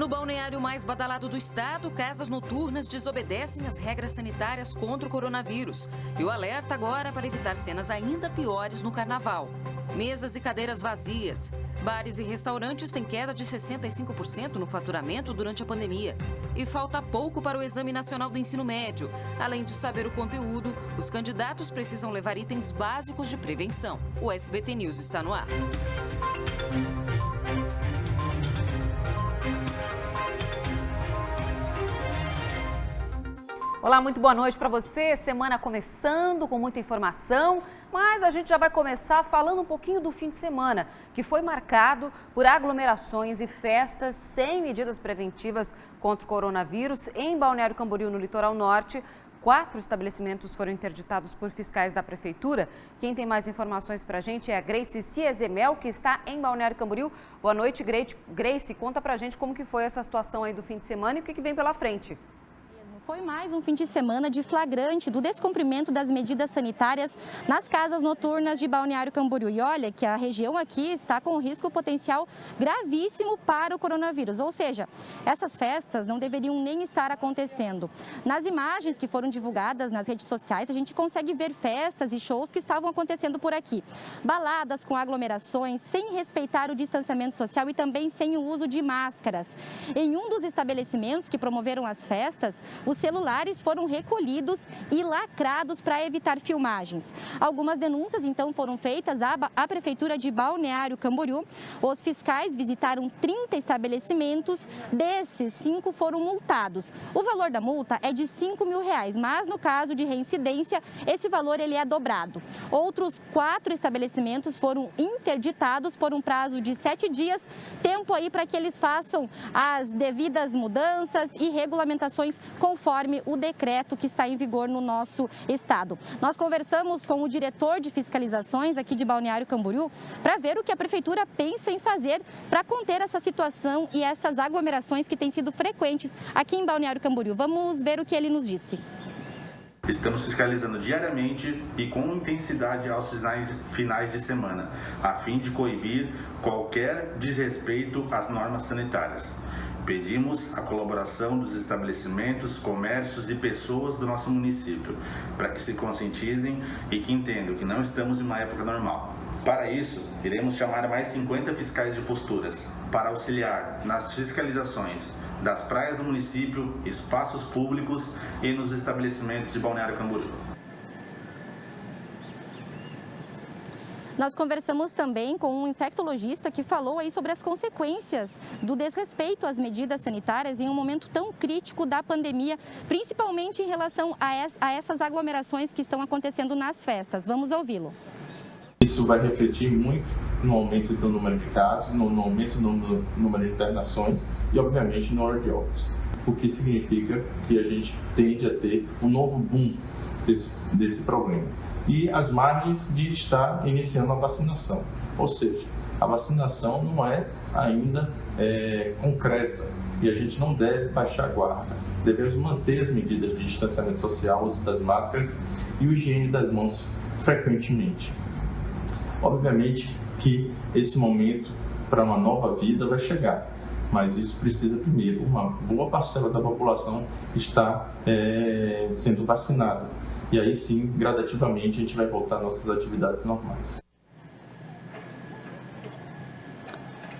No balneário mais badalado do estado, casas noturnas desobedecem as regras sanitárias contra o coronavírus. E o alerta agora para evitar cenas ainda piores no carnaval. Mesas e cadeiras vazias. Bares e restaurantes têm queda de 65% no faturamento durante a pandemia. E falta pouco para o Exame Nacional do Ensino Médio. Além de saber o conteúdo, os candidatos precisam levar itens básicos de prevenção. O SBT News está no ar. Olá, muito boa noite para você. Semana começando com muita informação, mas a gente já vai começar falando um pouquinho do fim de semana, que foi marcado por aglomerações e festas sem medidas preventivas contra o coronavírus em Balneário Camboriú, no litoral norte. 4 estabelecimentos foram interditados por fiscais da prefeitura. Quem tem mais informações para a gente é a Grace Ciezemel, que está em Balneário Camboriú. Boa noite, Grace. Conta para a gente como que foi essa situação aí do fim de semana e o que vem pela frente. Foi mais um fim de semana de flagrante do descumprimento das medidas sanitárias nas casas noturnas de Balneário Camboriú. E olha que a região aqui está com um risco potencial gravíssimo para o coronavírus. Ou seja, essas festas não deveriam nem estar acontecendo. Nas imagens que foram divulgadas nas redes sociais, a gente consegue ver festas e shows que estavam acontecendo por aqui. Baladas com aglomerações, sem respeitar o distanciamento social e também sem o uso de máscaras. Em um dos estabelecimentos que promoveram as festas, os celulares foram recolhidos e lacrados para evitar filmagens. Algumas denúncias, então, foram feitas à Prefeitura de Balneário Camboriú. Os fiscais visitaram 30 estabelecimentos, desses 5 foram multados. O valor da multa é de R$5 mil, mas no caso de reincidência, esse valor ele é dobrado. Outros 4 estabelecimentos foram interditados por um prazo de 7 dias, tempo aí para que eles façam as devidas mudanças e regulamentações conforme o decreto que está em vigor no nosso estado. Nós conversamos com o diretor de fiscalizações aqui de Balneário Camboriú para ver o que a prefeitura pensa em fazer para conter essa situação e essas aglomerações que têm sido frequentes aqui em Balneário Camboriú. Vamos ver o que ele nos disse. Estamos fiscalizando diariamente e com intensidade aos finais de semana, a fim de coibir qualquer desrespeito às normas sanitárias. Pedimos a colaboração dos estabelecimentos, comércios e pessoas do nosso município, para que se conscientizem e que entendam que não estamos em uma época normal. Para isso, iremos chamar mais 50 fiscais de posturas para auxiliar nas fiscalizações das praias do município, espaços públicos e nos estabelecimentos de Balneário Camboriú. Nós conversamos também com um infectologista que falou aí sobre as consequências do desrespeito às medidas sanitárias em um momento tão crítico da pandemia, principalmente em relação a essas aglomerações que estão acontecendo nas festas. Vamos ouvi-lo. Isso vai refletir muito no aumento do número de casos, no aumento do número de internações e, obviamente, no número de óbitos. O que significa que a gente tende a ter um novo boom desse problema. E as margens de estar iniciando a vacinação. Ou seja, a vacinação não é ainda concreta e a gente não deve baixar a guarda. Devemos manter as medidas de distanciamento social, uso das máscaras e o higiene das mãos frequentemente. Obviamente que esse momento para uma nova vida vai chegar, mas isso precisa primeiro uma boa parcela da população estar sendo vacinada. E aí sim, gradativamente, a gente vai voltar às nossas atividades normais.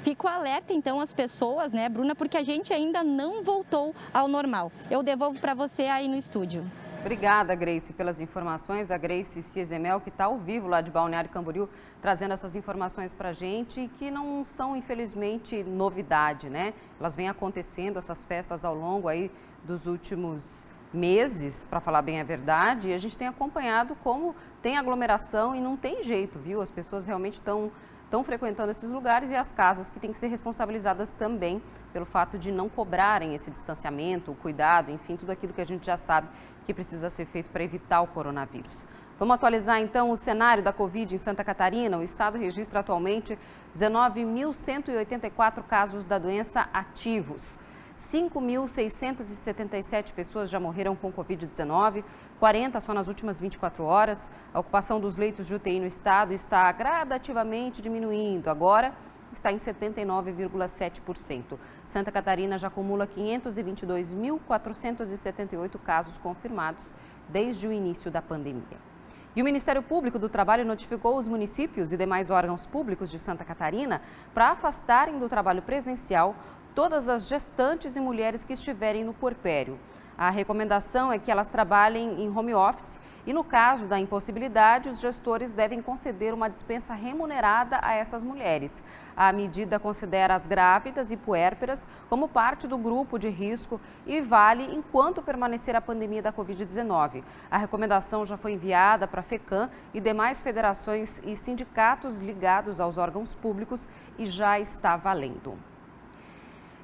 Fico alerta, então, às pessoas, né, Bruna, porque a gente ainda não voltou ao normal. Eu devolvo para você aí no estúdio. Obrigada, Grace, pelas informações. A Grace Ciezemel, que está ao vivo lá de Balneário Camboriú, trazendo essas informações para a gente, que não são, infelizmente, novidade, né? Elas vêm acontecendo, essas festas, ao longo aí dos últimos meses, para falar bem a verdade, e a gente tem acompanhado como tem aglomeração e não tem jeito, viu? As pessoas realmente estão frequentando esses lugares e as casas que têm que ser responsabilizadas também pelo fato de não cobrarem esse distanciamento, o cuidado, enfim, tudo aquilo que a gente já sabe que precisa ser feito para evitar o coronavírus. Vamos atualizar então o cenário da Covid em Santa Catarina. O estado registra atualmente 19.184 casos da doença ativos. 5.677 pessoas já morreram com Covid-19, 40 só nas últimas 24 horas. A ocupação dos leitos de UTI no estado está gradativamente diminuindo. Agora, está em 79,7%. Santa Catarina já acumula 522.478 casos confirmados desde o início da pandemia. E o Ministério Público do Trabalho notificou os municípios e demais órgãos públicos de Santa Catarina para afastarem do trabalho presencial todas as gestantes e mulheres que estiverem no puerpério. A recomendação é que elas trabalhem em home office e, no caso da impossibilidade, os gestores devem conceder uma dispensa remunerada a essas mulheres. A medida considera as grávidas e puérperas como parte do grupo de risco e vale enquanto permanecer a pandemia da Covid-19. A recomendação já foi enviada para a FECAM e demais federações e sindicatos ligados aos órgãos públicos e já está valendo.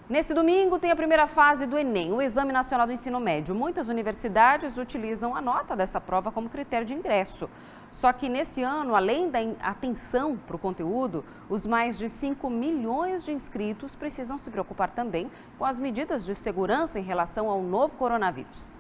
Nesse domingo tem a primeira fase do Enem, o Exame Nacional do Ensino Médio. Muitas universidades utilizam a nota dessa prova como critério de ingresso. Só que nesse ano, além da atenção para o conteúdo, os mais de 5 milhões de inscritos precisam se preocupar também com as medidas de segurança em relação ao novo coronavírus.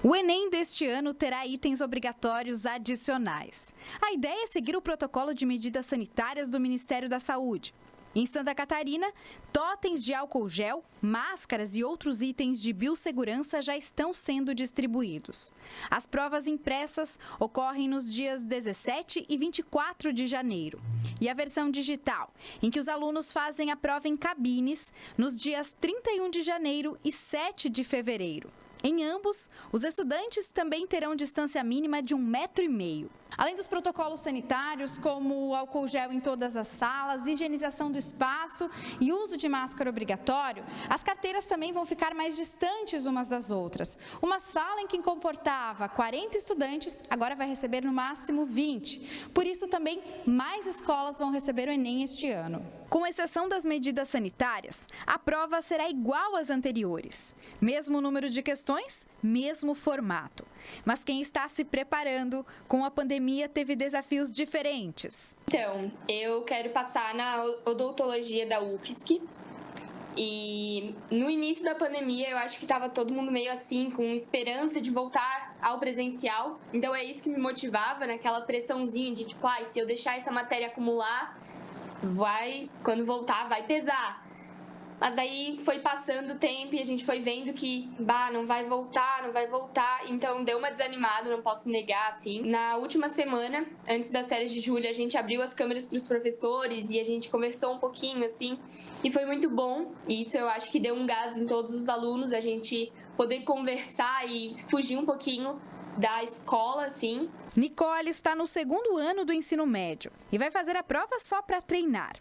O Enem deste ano terá itens obrigatórios adicionais. A ideia é seguir o protocolo de medidas sanitárias do Ministério da Saúde. Em Santa Catarina, totens de álcool gel, máscaras e outros itens de biossegurança já estão sendo distribuídos. As provas impressas ocorrem nos dias 17 e 24 de janeiro. E a versão digital, em que os alunos fazem a prova em cabines, nos dias 31 de janeiro e 7 de fevereiro. Em ambos, os estudantes também terão distância mínima de 1,5 metro. Além dos protocolos sanitários, como o álcool gel em todas as salas, higienização do espaço e uso de máscara obrigatório, as carteiras também vão ficar mais distantes umas das outras. Uma sala em que comportava 40 estudantes, agora vai receber no máximo 20. Por isso, também mais escolas vão receber o Enem este ano. Com exceção das medidas sanitárias, a prova será igual às anteriores. Mesmo número de questões, mesmo formato. Mas quem está se preparando com a pandemia teve desafios diferentes. Então, eu quero passar na odontologia da UFSC. E no início da pandemia, eu acho que estava todo mundo meio assim, com esperança de voltar ao presencial. Então, é isso que me motivava, naquela pressãozinha de tipo, se eu deixar essa matéria acumular, quando voltar, vai pesar. Mas aí foi passando o tempo e a gente foi vendo que, não vai voltar. Então deu uma desanimada, não posso negar, assim. Na última semana, antes das férias de julho, a gente abriu as câmeras para os professores e a gente conversou um pouquinho, assim. E foi muito bom. E isso eu acho que deu um gás em todos os alunos, a gente poder conversar e fugir um pouquinho da escola, assim. Nicole está no 2º ano do ensino médio e vai fazer a prova só para treinar.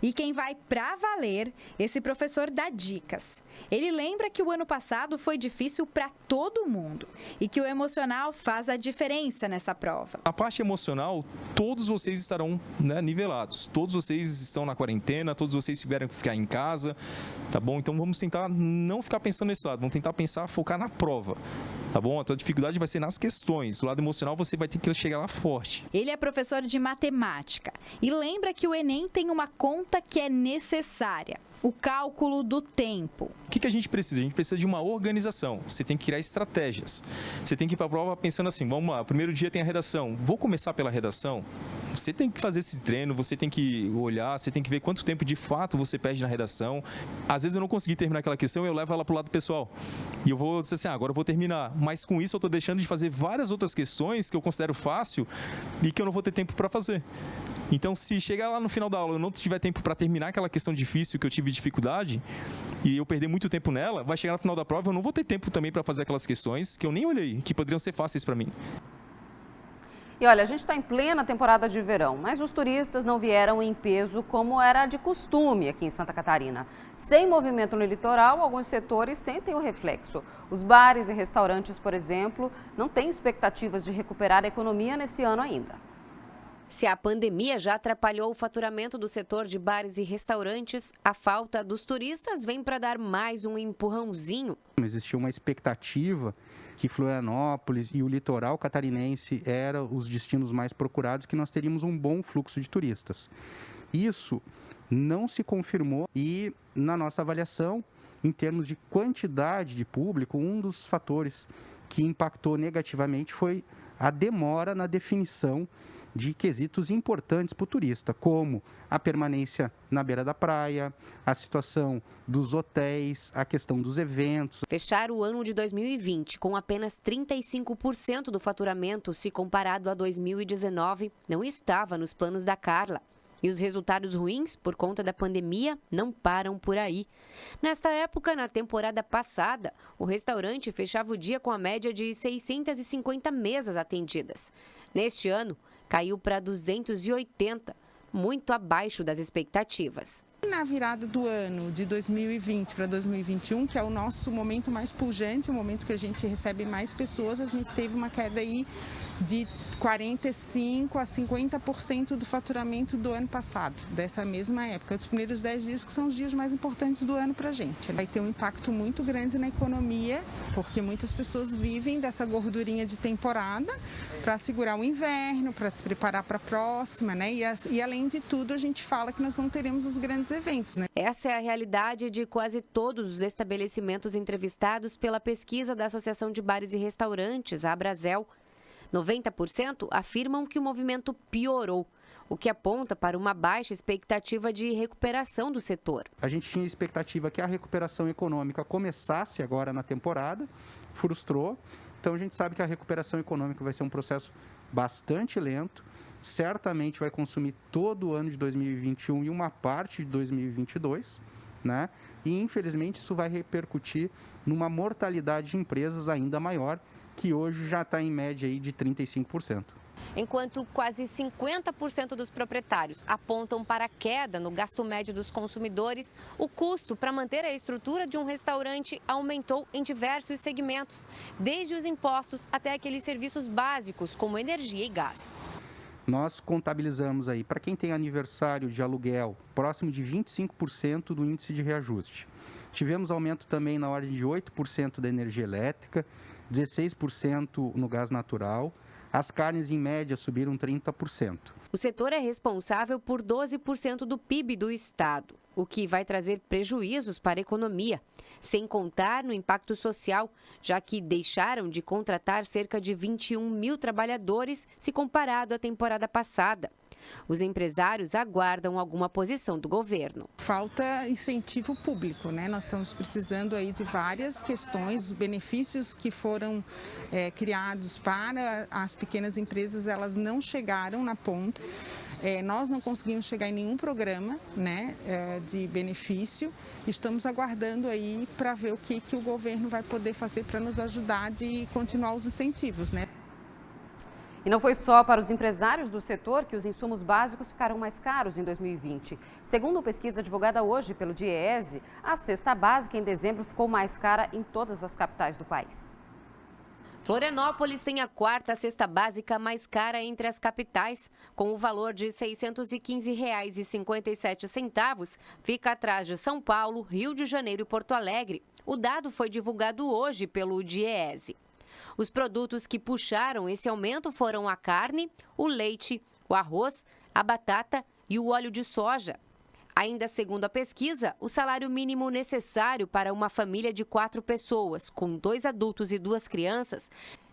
E quem vai pra valer, esse professor dá dicas. Ele lembra que o ano passado foi difícil para todo mundo e que o emocional faz a diferença nessa prova. A parte emocional, todos vocês estarão nivelados. Todos vocês estão na quarentena, todos vocês tiveram que ficar em casa, tá bom? Então vamos tentar não ficar pensando nesse lado, vamos tentar focar na prova, tá bom? A tua dificuldade vai ser nas questões, o lado emocional você vai ter que chegar lá forte. Ele é professor de matemática e lembra que o Enem tem uma conta que é necessária: o cálculo do tempo. O que a gente precisa? A gente precisa de uma organização. Você tem que criar estratégias. Você tem que ir para a prova pensando assim, vamos lá, o primeiro dia tem a redação. Vou começar pela redação? Você tem que fazer esse treino, você tem que olhar, você tem que ver quanto tempo de fato você perde na redação. Às vezes eu não consegui terminar aquela questão, eu levo ela para o lado pessoal. E eu vou dizer assim, agora eu vou terminar. Mas com isso eu estou deixando de fazer várias outras questões que eu considero fácil e que eu não vou ter tempo para fazer. Então, se chegar lá no final da aula eu não tiver tempo para terminar aquela questão difícil que eu tive dificuldade e eu perder muito tempo nela, vai chegar no final da prova eu não vou ter tempo também para fazer aquelas questões que eu nem olhei, que poderiam ser fáceis para mim. E olha, a gente está em plena temporada de verão, mas os turistas não vieram em peso como era de costume aqui em Santa Catarina. Sem movimento no litoral, alguns setores sentem o reflexo. Os bares e restaurantes, por exemplo, não têm expectativas de recuperar a economia nesse ano ainda. Se a pandemia já atrapalhou o faturamento do setor de bares e restaurantes, a falta dos turistas vem para dar mais um empurrãozinho. Existia uma expectativa que Florianópolis e o litoral catarinense eram os destinos mais procurados, que nós teríamos um bom fluxo de turistas. Isso não se confirmou e, na nossa avaliação, em termos de quantidade de público, um dos fatores que impactou negativamente foi a demora na definição de quesitos importantes para o turista, como a permanência na beira da praia, a situação dos hotéis, a questão dos eventos. Fechar o ano de 2020 com apenas 35% do faturamento, se comparado a 2019, não estava nos planos da Carla. E os resultados ruins, por conta da pandemia, não param por aí. Nesta época, na temporada passada, o restaurante fechava o dia com a média de 650 mesas atendidas. Neste ano, caiu para 280, muito abaixo das expectativas. Na virada do ano de 2020 para 2021, que é o nosso momento mais pujante, o momento que a gente recebe mais pessoas, a gente teve uma queda aí de 45% a 50% do faturamento do ano passado, dessa mesma época, dos primeiros 10 dias, que são os dias mais importantes do ano para a gente. Vai ter um impacto muito grande na economia, porque muitas pessoas vivem dessa gordurinha de temporada para segurar o inverno, para se preparar para a próxima, né? E além de tudo, a gente fala que nós não teremos os grandes eventos, né? Essa é a realidade de quase todos os estabelecimentos entrevistados pela pesquisa da Associação de Bares e Restaurantes, a Abrazel. 90% afirmam que o movimento piorou, o que aponta para uma baixa expectativa de recuperação do setor. A gente tinha expectativa que a recuperação econômica começasse agora na temporada, frustrou. Então a gente sabe que a recuperação econômica vai ser um processo bastante lento, certamente vai consumir todo o ano de 2021 e uma parte de 2022, né? E infelizmente isso vai repercutir numa mortalidade de empresas ainda maior, que hoje já está em média aí de 35%. Enquanto quase 50% dos proprietários apontam para a queda no gasto médio dos consumidores, o custo para manter a estrutura de um restaurante aumentou em diversos segmentos, desde os impostos até aqueles serviços básicos, como energia e gás. Nós contabilizamos aí, para quem tem aniversário de aluguel, próximo de 25% do índice de reajuste. Tivemos aumento também na ordem de 8% da energia elétrica, 16% no gás natural. As carnes, em média, subiram 30%. O setor é responsável por 12% do PIB do estado, o que vai trazer prejuízos para a economia, sem contar no impacto social, já que deixaram de contratar cerca de 21 mil trabalhadores se comparado à temporada passada. Os empresários aguardam alguma posição do governo. Falta incentivo público, né? Nós estamos precisando aí de várias questões, os benefícios que foram criados para as pequenas empresas, elas não chegaram na ponta. Nós não conseguimos chegar em nenhum programa, né, de benefício. Estamos aguardando aí para ver o que o governo vai poder fazer para nos ajudar de continuar os incentivos, né? E não foi só para os empresários do setor que os insumos básicos ficaram mais caros em 2020. Segundo pesquisa divulgada hoje pelo DIEESE, a cesta básica em dezembro ficou mais cara em todas as capitais do país. Florianópolis tem a quarta cesta básica mais cara entre as capitais, com o valor de R$ 615,57, fica atrás de São Paulo, Rio de Janeiro e Porto Alegre. O dado foi divulgado hoje pelo DIEESE. Os produtos que puxaram esse aumento foram a carne, o leite, o arroz, a batata e o óleo de soja. Ainda segundo a pesquisa, o salário mínimo necessário para uma família de 4 pessoas, com 2 adultos e 2 crianças,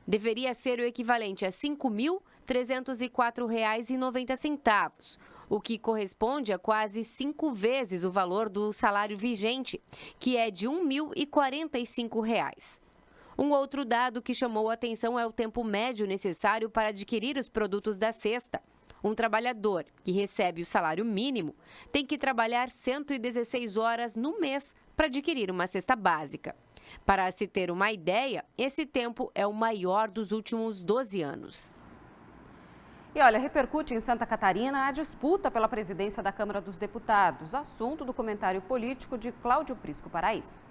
deveria ser o equivalente a R$ 5.304,90, o que corresponde a quase 5 vezes o valor do salário vigente, que é de R$ 1.045. Um outro dado que chamou a atenção é o tempo médio necessário para adquirir os produtos da cesta. Um trabalhador que recebe o salário mínimo tem que trabalhar 116 horas no mês para adquirir uma cesta básica. Para se ter uma ideia, esse tempo é o maior dos últimos 12 anos. E olha, repercute em Santa Catarina a disputa pela presidência da Câmara dos Deputados, assunto do comentário político de Cláudio Prisco Paraíso.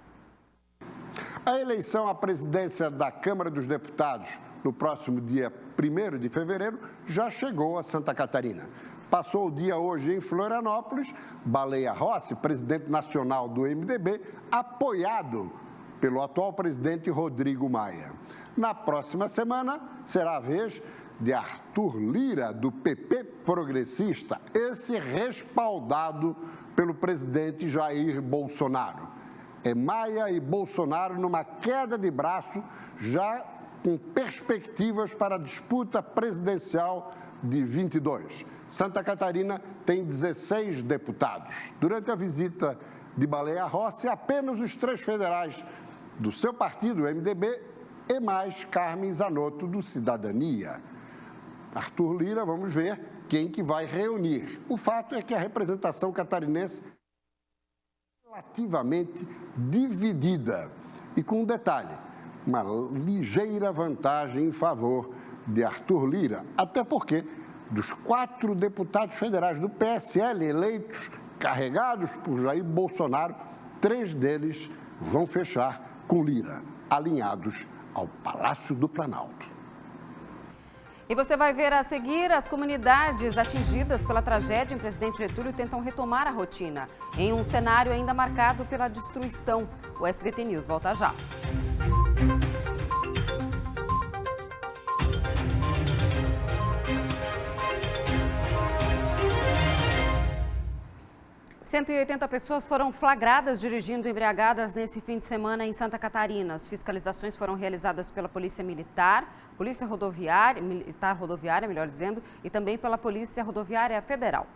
A eleição à presidência da Câmara dos Deputados, no próximo dia 1º de fevereiro, já chegou a Santa Catarina. Passou o dia hoje em Florianópolis, Baleia Rossi, presidente nacional do MDB, apoiado pelo atual presidente Rodrigo Maia. Na próxima semana, será a vez de Arthur Lira, do PP progressista, esse respaldado pelo presidente Jair Bolsonaro. Maia e Bolsonaro numa queda de braço, já com perspectivas para a disputa presidencial de 22. Santa Catarina tem 16 deputados. Durante a visita de Baleia Rossi, apenas os 3 federais do seu partido, o MDB, e mais Carmen Zanotto, do Cidadania. Arthur Lira, vamos ver quem que vai reunir. O fato é que a representação catarinense é relativamente dividida. E com um detalhe, uma ligeira vantagem em favor de Arthur Lira, até porque dos 4 deputados federais do PSL eleitos, carregados por Jair Bolsonaro, 3 deles vão fechar com Lira, alinhados ao Palácio do Planalto. E você vai ver a seguir, as comunidades atingidas pela tragédia em Presidente Getúlio tentam retomar a rotina, em um cenário ainda marcado pela destruição. O SBT News volta já. 180 pessoas foram flagradas dirigindo embriagadas nesse fim de semana em Santa Catarina. As fiscalizações foram realizadas pela Polícia Militar, Polícia Rodoviária, melhor dizendo, e também pela Polícia Rodoviária Federal.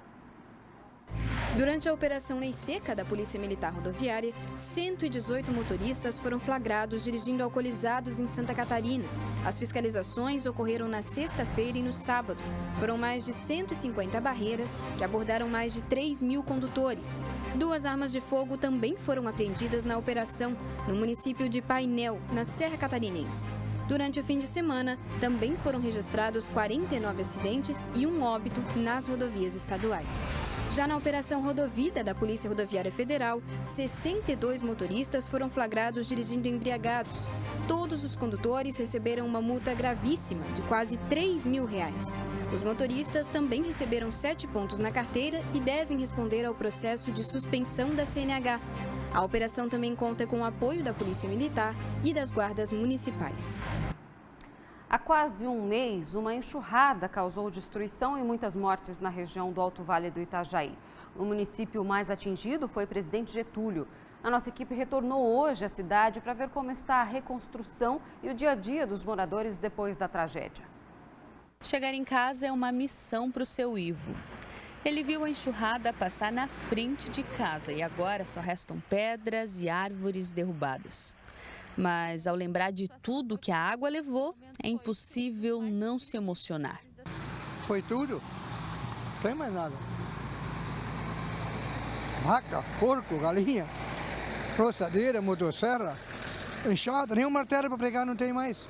Durante a Operação Lei Seca da Polícia Militar Rodoviária, 118 motoristas foram flagrados dirigindo alcoolizados em Santa Catarina. As fiscalizações ocorreram na sexta-feira e no sábado. Foram mais de 150 barreiras que abordaram mais de 3.000 condutores. 2 armas de fogo também foram apreendidas na operação, no município de Painel, na Serra Catarinense. Durante o fim de semana, também foram registrados 49 acidentes e 1 óbito nas rodovias estaduais. Já na Operação Rodovida da Polícia Rodoviária Federal, 62 motoristas foram flagrados dirigindo embriagados. Todos os condutores receberam uma multa gravíssima de quase R$3.000. Os motoristas também receberam 7 pontos na carteira e devem responder ao processo de suspensão da CNH. A operação também conta com o apoio da Polícia Militar e das guardas municipais. Há quase um mês, uma enxurrada causou destruição e muitas mortes na região do Alto Vale do Itajaí. O município mais atingido foi Presidente Getúlio. A nossa equipe retornou hoje à cidade para ver como está a reconstrução e o dia a dia dos moradores depois da tragédia. Chegar em casa é uma missão para o seu Ivo. Ele viu a enxurrada passar na frente de casa e agora só restam pedras e árvores derrubadas. Mas ao lembrar de tudo que a água levou, é impossível não se emocionar. Foi tudo, não tem mais nada. Vaca, porco, galinha, roçadeira, motosserra, enxada, nem um martelo para pregar não tem mais.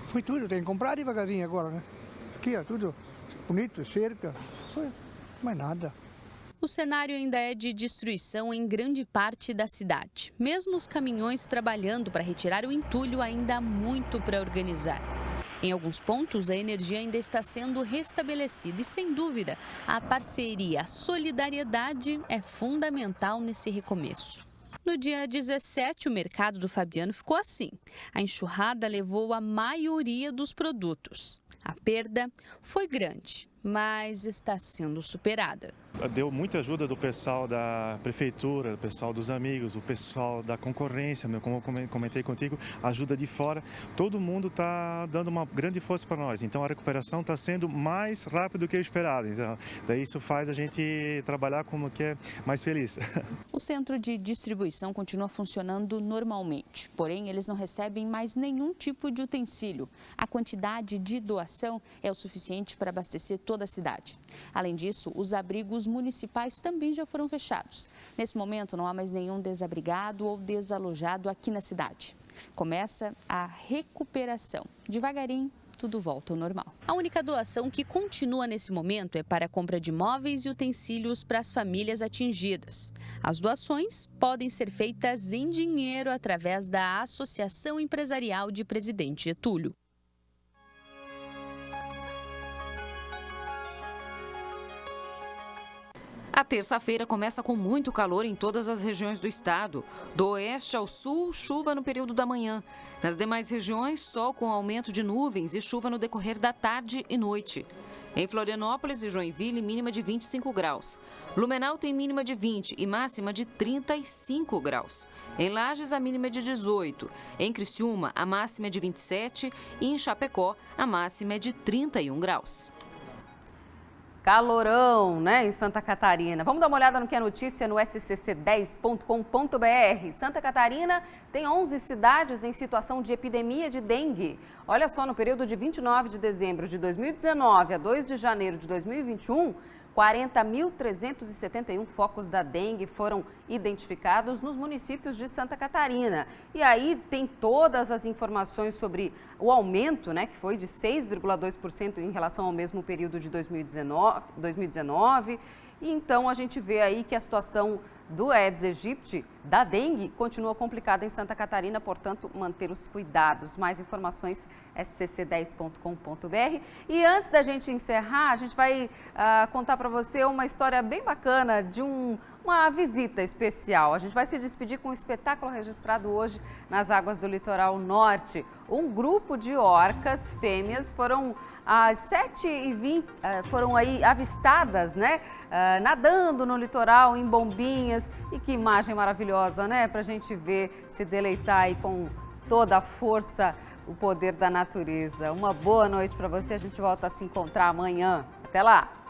Foi tudo, tem que comprar devagarinho agora, né? Aqui, ó, tudo bonito, cerca, foi mais nada. O cenário ainda é de destruição em grande parte da cidade. Mesmo os caminhões trabalhando para retirar o entulho, ainda há muito para organizar. Em alguns pontos, a energia ainda está sendo restabelecida e, sem dúvida, a parceria, a solidariedade é fundamental nesse recomeço. No dia 17, o mercado do Fabiano ficou assim. A enxurrada levou a maioria dos produtos. A perda foi grande, mas está sendo superada. Deu muita ajuda do pessoal da prefeitura, do pessoal dos amigos, o pessoal da concorrência, como eu comentei contigo, ajuda de fora. Todo mundo está dando uma grande força para nós, então a recuperação está sendo mais rápida do que o esperado. Então, daí isso faz a gente trabalhar como que é mais feliz. O centro de distribuição continua funcionando normalmente, porém eles não recebem mais nenhum tipo de utensílio. A quantidade de doação é o suficiente para abastecer toda a cidade. Além disso, os abrigos municipais também já foram fechados. Nesse momento, não há mais nenhum desabrigado ou desalojado aqui na cidade. Começa a recuperação. Devagarinho, tudo volta ao normal. A única doação que continua nesse momento é para a compra de móveis e utensílios para as famílias atingidas. As doações podem ser feitas em dinheiro através da Associação Empresarial de Presidente Getúlio. A terça-feira começa com muito calor em todas as regiões do estado. Do oeste ao sul, chuva no período da manhã. Nas demais regiões, sol com aumento de nuvens e chuva no decorrer da tarde e noite. Em Florianópolis e Joinville, mínima de 25 graus. Blumenau tem mínima de 20 e máxima de 35 graus. Em Lages, a mínima é de 18. Em Criciúma, a máxima é de 27 e em Chapecó, a máxima é de 31 graus. Calorão, né, em Santa Catarina. Vamos dar uma olhada no que é notícia no scc10.com.br. Santa Catarina tem 11 cidades em situação de epidemia de dengue. Olha só, no período de 29 de dezembro de 2019 a 2 de janeiro de 2021, 40.371 focos da dengue foram identificados nos municípios de Santa Catarina. E aí tem todas as informações sobre o aumento, né, que foi de 6,2% em relação ao mesmo período de 2019. E então a gente vê aí que a situação do Aedes aegypti, da dengue, continua complicada em Santa Catarina, portanto, manter os cuidados. Mais informações, scc10.com.br. E antes da gente encerrar, a gente vai contar para você uma história bem bacana de uma visita especial. A gente vai se despedir com um espetáculo registrado hoje nas águas do litoral norte. Um grupo de orcas fêmeas foram às 7h20, foram aí avistadas, né? Nadando no litoral em bombinhas. E que imagem maravilhosa, né? Pra gente ver, se deleitar aí com toda a força, o poder da natureza. Uma boa noite para você. A gente volta a se encontrar amanhã. Até lá!